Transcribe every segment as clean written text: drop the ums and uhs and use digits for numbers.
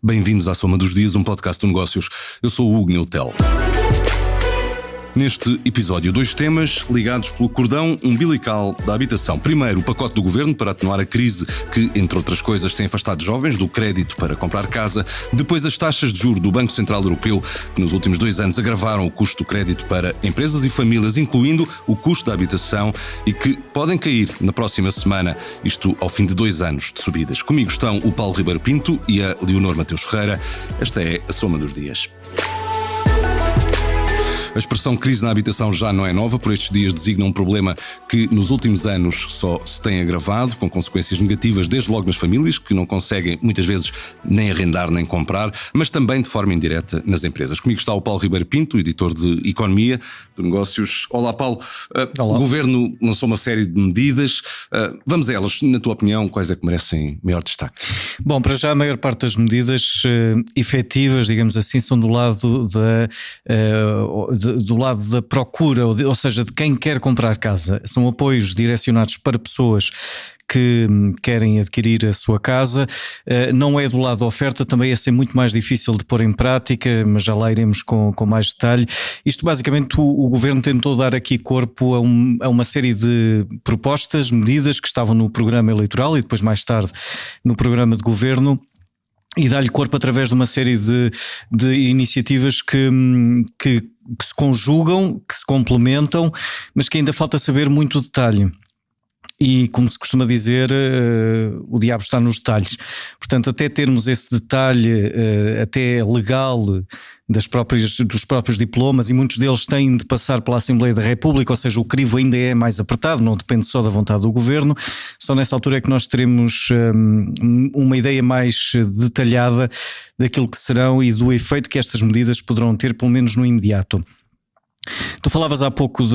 Bem-vindos à Soma dos Dias, um podcast de negócios. Eu sou o Hugo Neutel. Neste episódio, 2 temas ligados pelo cordão umbilical da habitação. Primeiro, o pacote do governo para atenuar a crise que, entre outras coisas, tem afastado jovens do crédito para comprar casa. Depois, as taxas de juros do Banco Central Europeu, que nos últimos 2 anos agravaram o custo do crédito para empresas e famílias, incluindo o custo da habitação, e que podem cair na próxima semana, isto ao fim de 2 anos de subidas. Comigo estão o Paulo Ribeiro Pinto e a Leonor Mateus Ferreira. Esta é a Soma dos Dias. A expressão crise na habitação já não é nova, por estes dias designa um problema que nos últimos anos só se tem agravado, com consequências negativas desde logo nas famílias, que não conseguem muitas vezes nem arrendar nem comprar, mas também de forma indireta nas empresas. Comigo está o Paulo Ribeiro Pinto, editor de Economia, de Negócios. Olá, Paulo. Olá. O Governo lançou uma série de medidas. Vamos a elas. Na tua opinião, quais é que merecem maior destaque? Bom, para já a maior parte das medidas efetivas, digamos assim, são do lado da procura, ou seja, de quem quer comprar casa. São apoios direcionados para pessoas que querem adquirir a sua casa. Não é do lado da oferta, também é ser muito mais difícil de pôr em prática, mas já lá iremos com mais detalhe. Isto basicamente o Governo tentou dar aqui corpo a uma série de propostas, medidas que estavam no programa eleitoral e depois mais tarde no programa de Governo, e dar-lhe corpo através de uma série de iniciativas que se conjugam, que se complementam, mas que ainda falta saber muito detalhe. E, como se costuma dizer, o diabo está nos detalhes. Portanto, até termos esse detalhe até legal dos próprios diplomas, e muitos deles têm de passar pela Assembleia da República, ou seja, o crivo ainda é mais apertado, não depende só da vontade do Governo. Só nessa altura é que nós teremos uma ideia mais detalhada daquilo que serão e do efeito que estas medidas poderão ter, pelo menos no imediato. Tu falavas há pouco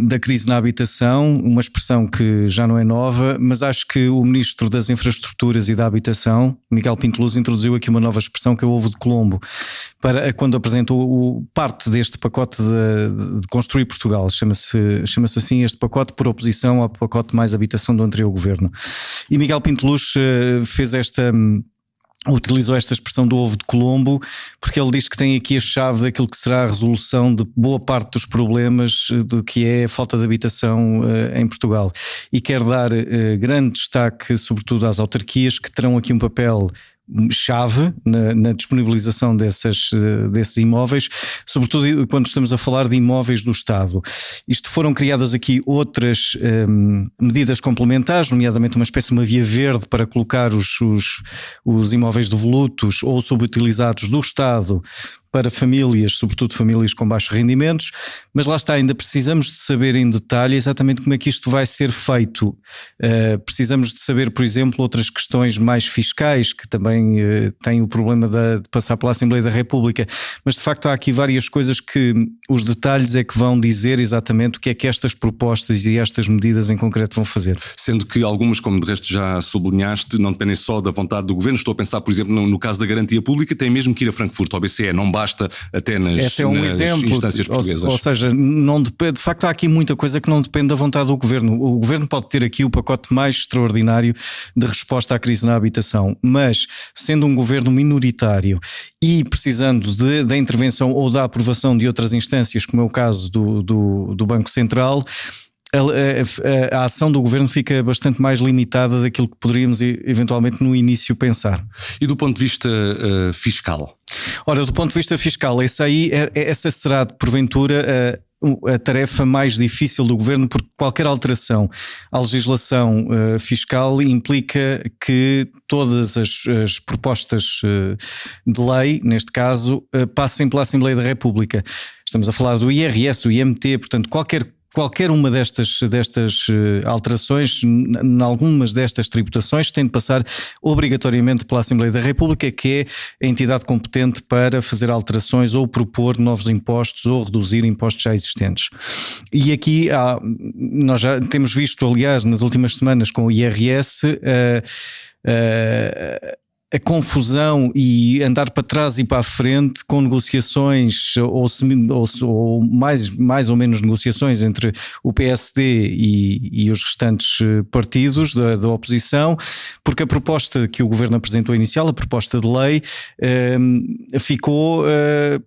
da crise na habitação, uma expressão que já não é nova, mas acho que o Ministro das Infraestruturas e da Habitação, Miguel Pinto Luz, introduziu aqui uma nova expressão que é o ovo de Colombo, quando apresentou parte deste pacote de construir Portugal. Chama-se assim este pacote, por oposição ao pacote mais habitação do anterior governo. E Miguel Pinto Luz utilizou esta expressão do ovo de Colombo porque ele diz que tem aqui a chave daquilo que será a resolução de boa parte dos problemas do que é a falta de habitação em Portugal, e quer dar grande destaque sobretudo às autarquias, que terão aqui um papel chave na disponibilização desses imóveis, sobretudo quando estamos a falar de imóveis do Estado. Isto foram criadas aqui outras medidas complementares, nomeadamente uma espécie de uma via verde para colocar os imóveis devolutos ou subutilizados do Estado para famílias, sobretudo famílias com baixos rendimentos, mas lá está, ainda precisamos de saber em detalhe exatamente como é que isto vai ser feito. Precisamos de saber, por exemplo, outras questões mais fiscais, que também têm o problema de passar pela Assembleia da República, mas de facto há aqui várias coisas que os detalhes é que vão dizer exatamente o que é que estas propostas e estas medidas em concreto vão fazer. Sendo que algumas, como de resto já sublinhaste, não dependem só da vontade do Governo. Estou a pensar, por exemplo, no caso da garantia pública, tem mesmo que ir a Frankfurt, ao BCE, não basta até nas instâncias portuguesas. Ou seja, não depende, de facto há aqui muita coisa que não depende da vontade do Governo. O Governo pode ter aqui o pacote mais extraordinário de resposta à crise na habitação, mas sendo um Governo minoritário e precisando da intervenção ou da aprovação de outras instâncias, como é o caso do Banco Central, a ação do Governo fica bastante mais limitada daquilo que poderíamos eventualmente no início pensar. E do ponto de vista fiscal? Ora, do ponto de vista fiscal, essa será porventura a tarefa mais difícil do Governo, porque qualquer alteração à legislação fiscal implica que todas as propostas de lei, neste caso, passem pela Assembleia da República. Estamos a falar do IRS, do IMT, portanto qualquer uma destas alterações, em algumas destas tributações, tem de passar obrigatoriamente pela Assembleia da República, que é a entidade competente para fazer alterações ou propor novos impostos ou reduzir impostos já existentes. E aqui nós já temos visto, aliás, nas últimas semanas com o IRS, a confusão e andar para trás e para a frente com negociações ou mais ou menos negociações entre o PSD e os restantes partidos da oposição, porque a proposta que o Governo apresentou inicial, a proposta de lei, ficou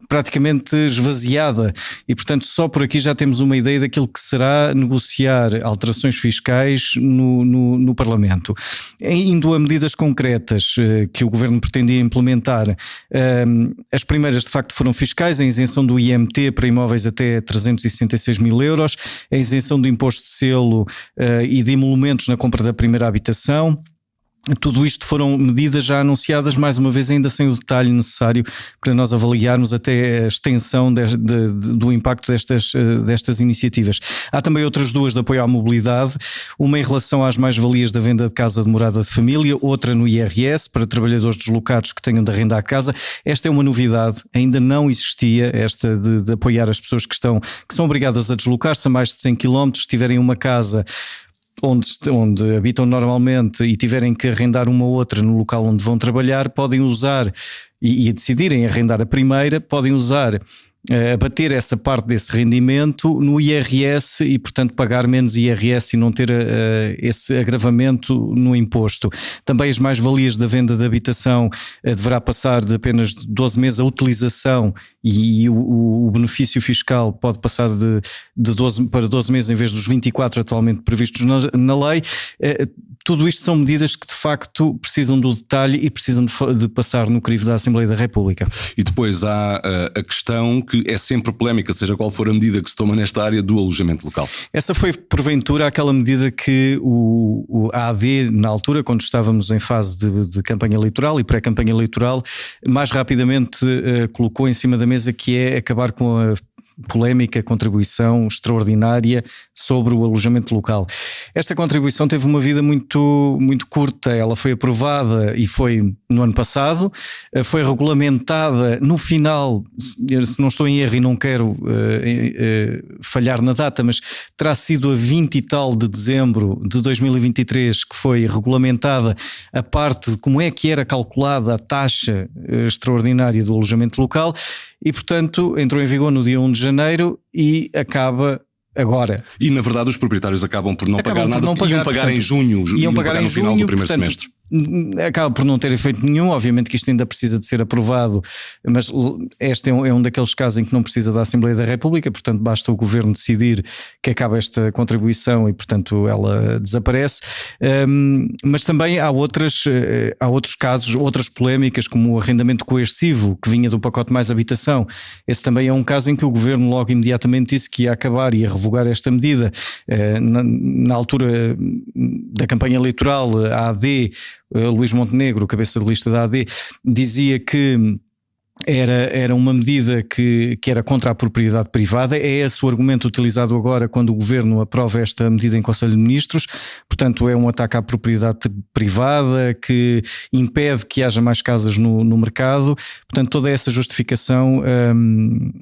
praticamente esvaziada e, portanto, só por aqui já temos uma ideia daquilo que será negociar alterações fiscais no Parlamento. Indo a medidas concretas que o Governo pretendia implementar, as primeiras de facto foram fiscais, a isenção do IMT para imóveis até 366 mil euros, a isenção do imposto de selo e de emolumentos na compra da primeira habitação. Tudo isto foram medidas já anunciadas, mais uma vez ainda sem o detalhe necessário para nós avaliarmos até a extensão do impacto destas iniciativas. Há também outras duas de apoio à mobilidade, uma em relação às mais-valias da venda de casa de morada de família, outra no IRS para trabalhadores deslocados que tenham de arrendar casa. Esta é uma novidade, ainda não existia esta de apoiar as pessoas que são obrigadas a deslocar-se a mais de 100 km, tiverem uma casa onde habitam normalmente e tiverem que arrendar uma ou outra no local onde vão trabalhar, podem usar e decidirem arrendar a primeira, podem usar abater essa parte desse rendimento no IRS e, portanto, pagar menos IRS e não ter esse agravamento no imposto. Também as mais-valias da venda de habitação deverá passar de apenas 12 meses a utilização e o benefício fiscal pode passar de 12 para 12 meses em vez dos 24 atualmente previstos na lei. Tudo isto são medidas que de facto precisam do detalhe e precisam de passar no crivo da Assembleia da República. E depois há a questão que é sempre polémica, seja qual for a medida que se toma nesta área do alojamento local. Essa foi porventura aquela medida que a AD, na altura, quando estávamos em fase de campanha eleitoral e pré-campanha eleitoral, mais rapidamente colocou em cima da mesa, que é acabar com a polémica contribuição extraordinária sobre o alojamento local. Esta contribuição teve uma vida muito, muito curta. Ela foi aprovada e foi no ano passado, foi regulamentada no final, se não estou em erro e não quero falhar na data, mas terá sido a 20 e tal de dezembro de 2023 que foi regulamentada a parte de como é que era calculada a taxa extraordinária do alojamento local e, portanto, entrou em vigor no dia 1 de janeiro e acaba agora. E, na verdade, os proprietários acabam por não pagar nada, iam pagar em junho, iam pagar no final do primeiro semestre. Acaba por não ter efeito nenhum. Obviamente que isto ainda precisa de ser aprovado, mas este é um daqueles casos em que não precisa da Assembleia da República, portanto basta o Governo decidir que acaba esta contribuição e, portanto, ela desaparece. Mas também há outros casos, outras polémicas, como o arrendamento coercivo que vinha do pacote Mais Habitação. Esse também é um caso em que o Governo logo imediatamente disse que ia acabar e ia revogar esta medida. Na altura da campanha eleitoral, a AD, Luís Montenegro, cabeça de lista da AD, dizia que era uma medida que era contra a propriedade privada. É esse o argumento utilizado agora quando o Governo aprova esta medida em Conselho de Ministros. Portanto, é um ataque à propriedade privada que impede que haja mais casas no mercado. Portanto, toda essa justificação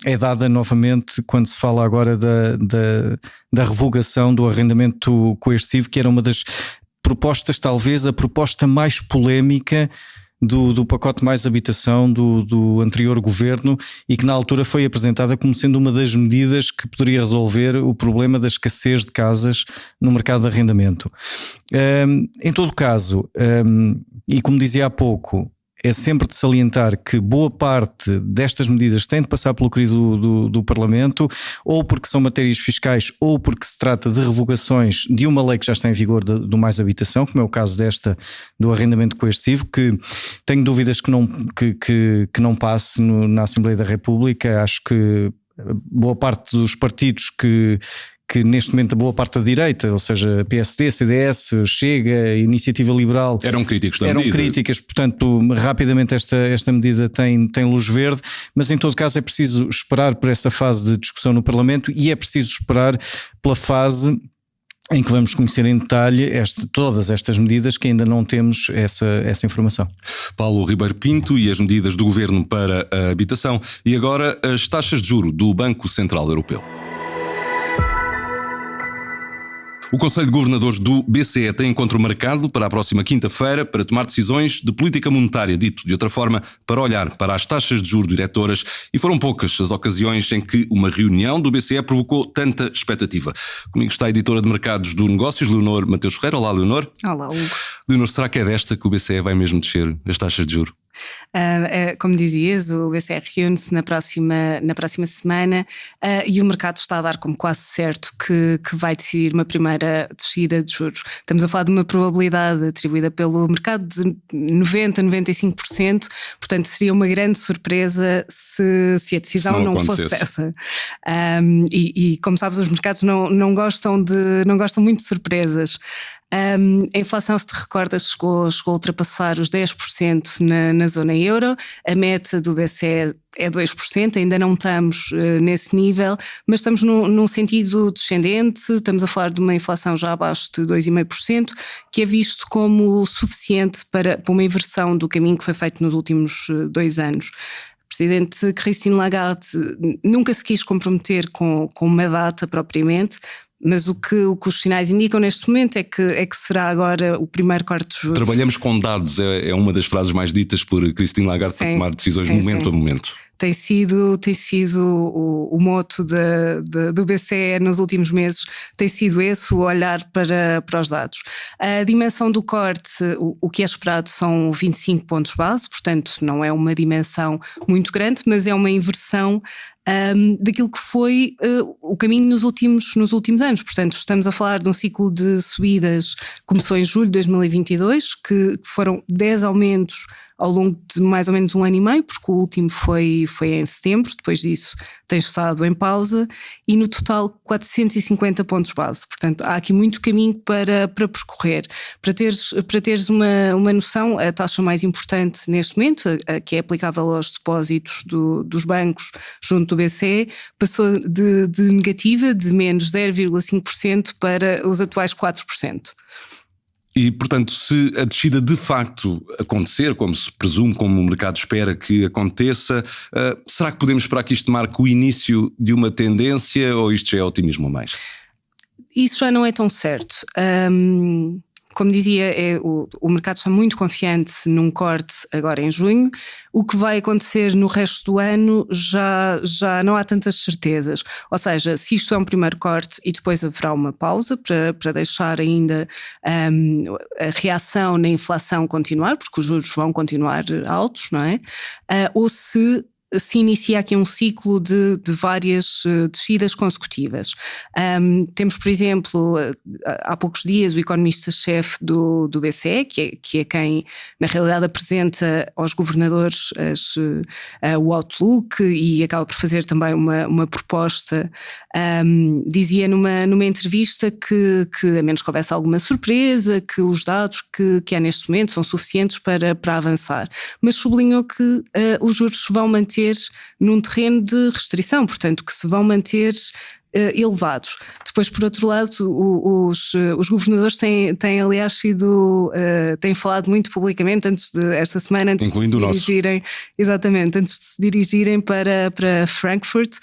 é dada novamente quando se fala agora da revogação do arrendamento coercivo, que era uma das propostas, talvez a proposta mais polémica do pacote Mais Habitação do anterior governo e que na altura foi apresentada como sendo uma das medidas que poderia resolver o problema da escassez de casas no mercado de arrendamento. Em todo caso, e como dizia há pouco, é sempre de salientar que boa parte destas medidas tem de passar pelo crivo do Parlamento, ou porque são matérias fiscais ou porque se trata de revogações de uma lei que já está em vigor do Mais Habitação, como é o caso desta do arrendamento coercivo, que tenho dúvidas que não passe na Assembleia da República. Acho que boa parte dos partidos que neste momento a boa parte da direita, ou seja, PSD, CDS, Chega, Iniciativa Liberal, eram críticos da medida. Críticas, portanto rapidamente esta medida tem luz verde, mas em todo caso é preciso esperar por essa fase de discussão no Parlamento e é preciso esperar pela fase em que vamos conhecer em detalhe todas estas medidas, que ainda não temos essa informação. Paulo Ribeiro Pinto e as medidas do Governo para a habitação. E agora as taxas de juro do Banco Central Europeu. O Conselho de Governadores do BCE tem encontro marcado para a próxima quinta-feira para tomar decisões de política monetária, dito de outra forma, para olhar para as taxas de juros diretoras, e foram poucas as ocasiões em que uma reunião do BCE provocou tanta expectativa. Comigo está a editora de mercados do Negócios, Leonor Mateus Ferreira. Olá, Leonor. Olá, Hugo. Leonor, será que é desta que o BCE vai mesmo descer as taxas de juros? Como dizias, o BCE reúne-se na próxima semana e o mercado está a dar como quase certo que vai decidir uma primeira descida de juros. Estamos a falar de uma probabilidade atribuída pelo mercado de 90-95%, portanto seria uma grande surpresa se a decisão não fosse essa. E como sabes, os mercados não gostam muito de surpresas. A inflação, se te recordas, chegou a ultrapassar os 10% na zona euro. A meta do BCE é 2%, ainda não estamos nesse nível, mas estamos num sentido descendente. Estamos a falar de uma inflação já abaixo de 2,5%, que é visto como suficiente para uma inversão do caminho que foi feito nos últimos 2 anos. A Presidente Christine Lagarde nunca se quis comprometer com uma data propriamente, mas o que os sinais indicam neste momento é que será agora o primeiro corte de juros. Trabalhamos com dados, é uma das frases mais ditas por Christine Lagarde para tomar decisões momento a momento. Tem sido o moto do BCE nos últimos meses, tem sido esse, o olhar para os dados. A dimensão do corte, o que é esperado são 25 pontos base, portanto não é uma dimensão muito grande, mas é uma inversão daquilo que foi o caminho nos últimos anos. Portanto, estamos a falar de um ciclo de subidas que começou em julho de 2022, que foram 10 aumentos ao longo de mais ou menos 1 ano e meio, porque o último foi em setembro. Depois disso tem estado em pausa, e no total 450 pontos base. Portanto, há aqui muito caminho para percorrer. Para teres uma noção, a taxa mais importante neste momento, a que é aplicável aos depósitos dos bancos junto do BCE, passou de negativa, de menos 0,5% para os atuais 4%. E, portanto, se a descida de facto acontecer, como se presume, como o mercado espera que aconteça, será que podemos esperar que isto marque o início de uma tendência, ou isto já é otimismo a mais? Isso já não é tão certo. Como dizia, o mercado está muito confiante num corte agora em junho. O que vai acontecer no resto do ano já não há tantas certezas. Ou seja, se isto é um primeiro corte e depois haverá uma pausa para deixar ainda a reação na inflação continuar, porque os juros vão continuar altos, não é? Ou se inicia aqui um ciclo de várias descidas consecutivas. Temos, por exemplo, há poucos dias o economista-chefe do BCE, que é quem na realidade apresenta aos governadores o outlook e acaba por fazer também uma proposta, dizia numa entrevista que a menos que houvesse alguma surpresa, que os dados que há neste momento são suficientes para avançar, mas sublinhou que os juros se vão manter num terreno de restrição, portanto que se vão manter elevados. Depois, por outro lado, os governadores têm aliás têm falado muito publicamente esta semana, antes incluindo de se dirigirem para Frankfurt,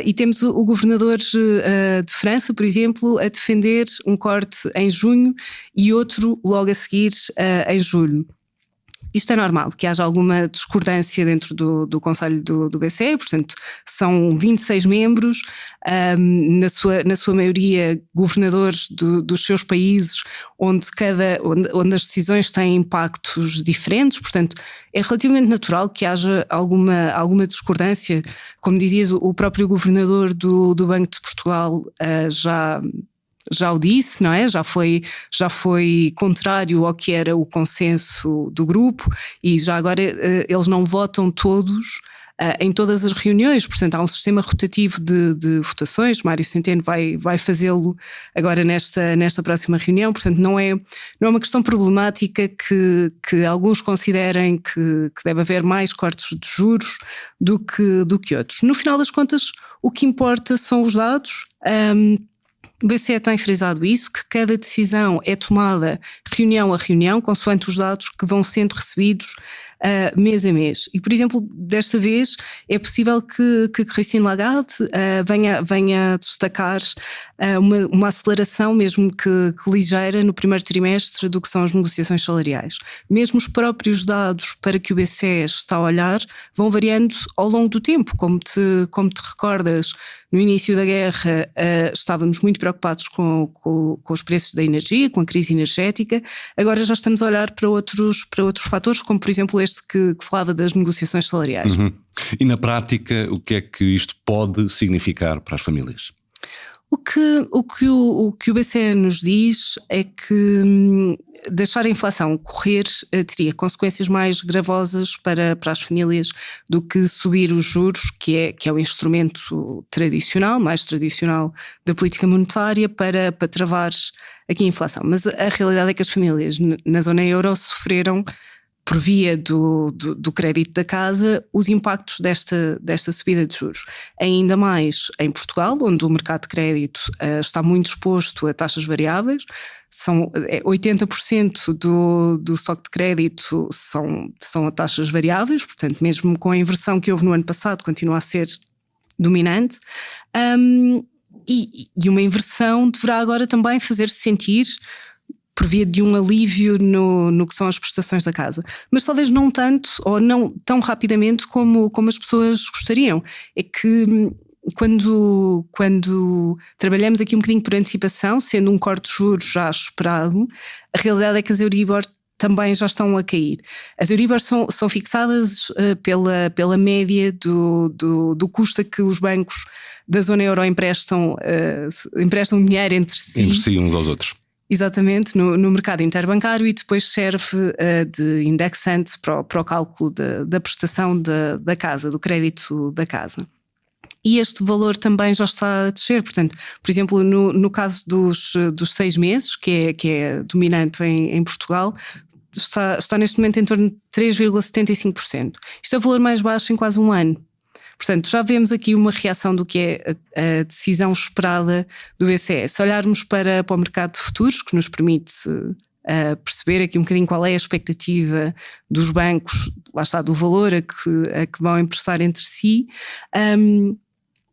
e temos o governador de França, por exemplo, a defender um corte em junho e outro logo a seguir em julho. Isto é normal, que haja alguma discordância dentro do Conselho do BCE, portanto são 26 membros, na sua maioria governadores dos seus países, onde as decisões têm impactos diferentes, portanto é relativamente natural que haja alguma discordância. Como dizias, o próprio governador do Banco de Portugal já o disse, não é? Já foi contrário ao que era o consenso do grupo, e já agora eles não votam todos em todas as reuniões, portanto há um sistema rotativo de votações. Mário Centeno vai fazê-lo agora nesta próxima reunião, portanto não é uma questão problemática que alguns considerem que deve haver mais cortes de juros do que outros. No final das contas, o que importa são os dados. O BCE tem frisado isso, que cada decisão é tomada reunião a reunião, consoante os dados que vão sendo recebidos mês a mês. E, por exemplo, desta vez é possível que Christine Lagarde venha destacar uma aceleração, mesmo que ligeira, no primeiro trimestre do que são as negociações salariais. Mesmo os próprios dados para que o BCE está a olhar vão variando ao longo do tempo. Como te recordas, no início da guerra estávamos muito preocupados com os preços da energia, com a crise energética. Agora já estamos a olhar para outros fatores, como por exemplo este que falava das negociações salariais. E na prática, o que é que isto pode significar para as famílias? O que o BCE nos diz é que deixar a inflação correr teria consequências mais gravosas para as famílias do que subir os juros, que é o instrumento mais tradicional da política monetária para travar aqui a inflação. Mas a realidade é que as famílias na zona euro sofreram, por via do crédito da casa, os impactos desta subida de juros. Ainda mais em Portugal, onde o mercado de crédito está muito exposto a taxas variáveis. 80% do estoque de crédito são a taxas variáveis, portanto, mesmo com a inversão que houve no ano passado, continua a ser dominante. E uma inversão deverá agora também fazer-se sentir por via de um alívio no que são as prestações da casa. Mas talvez não tanto ou não tão rapidamente como as pessoas gostariam. É que quando trabalhamos aqui um bocadinho por antecipação, sendo um corte de juros já esperado, a realidade é que as Euribor também já estão a cair. As Euribor são fixadas pela média do custo que os bancos da zona euro emprestam dinheiro entre si. Entre si, uns aos outros. Exatamente, no mercado interbancário, e depois serve de indexante para o cálculo da prestação da casa, do crédito da casa. E este valor também já está a descer. Portanto, por exemplo, no caso dos 6 meses, que é dominante em Portugal, está neste momento em torno de 3,75%. Isto é o valor mais baixo em quase um ano. Portanto, já vemos aqui uma reação do que é a decisão esperada do BCE. Se olharmos para o mercado de futuros, que nos permite perceber aqui um bocadinho qual é a expectativa dos bancos, lá está, do valor a que vão emprestar entre si,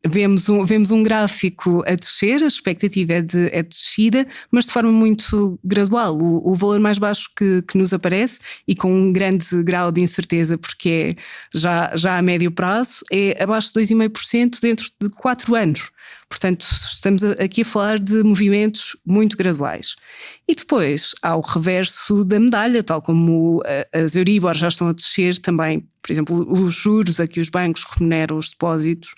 vemos um gráfico a descer, a expectativa é de descida, mas de forma muito gradual. O valor mais baixo que nos aparece, e com um grande grau de incerteza, porque é já a médio prazo, é abaixo de 2,5% dentro de 4 anos. Portanto, estamos aqui a falar de movimentos muito graduais. E depois há o reverso da medalha, tal como as Euribor já estão a descer também. Por exemplo, os juros a que os bancos remuneram os depósitos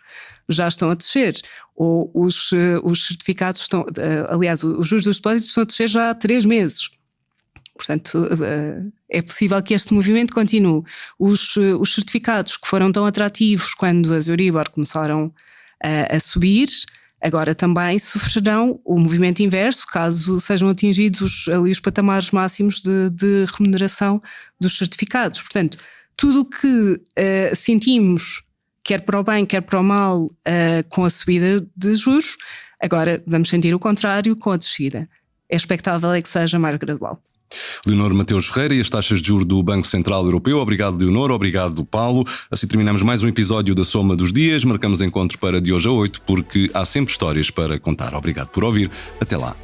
já estão a descer, ou os certificados estão, aliás, os juros dos depósitos estão a descer já há 3 meses. Portanto, é possível que este movimento continue. Os certificados que foram tão atrativos quando as Euribor começaram a subir, agora também sofrerão o movimento inverso, caso sejam atingidos ali os patamares máximos de remuneração dos certificados. Portanto, tudo o que sentimos, quer para o bem, quer para o mal, com a subida de juros, agora vamos sentir o contrário com a descida. É expectável que seja mais gradual. Leonor Mateus Ferreira e as taxas de juros do Banco Central Europeu. Obrigado, Leonor. Obrigado, Paulo. Assim terminamos mais um episódio da Soma dos Dias. Marcamos encontros para de hoje a 8, porque há sempre histórias para contar. Obrigado por ouvir. Até lá.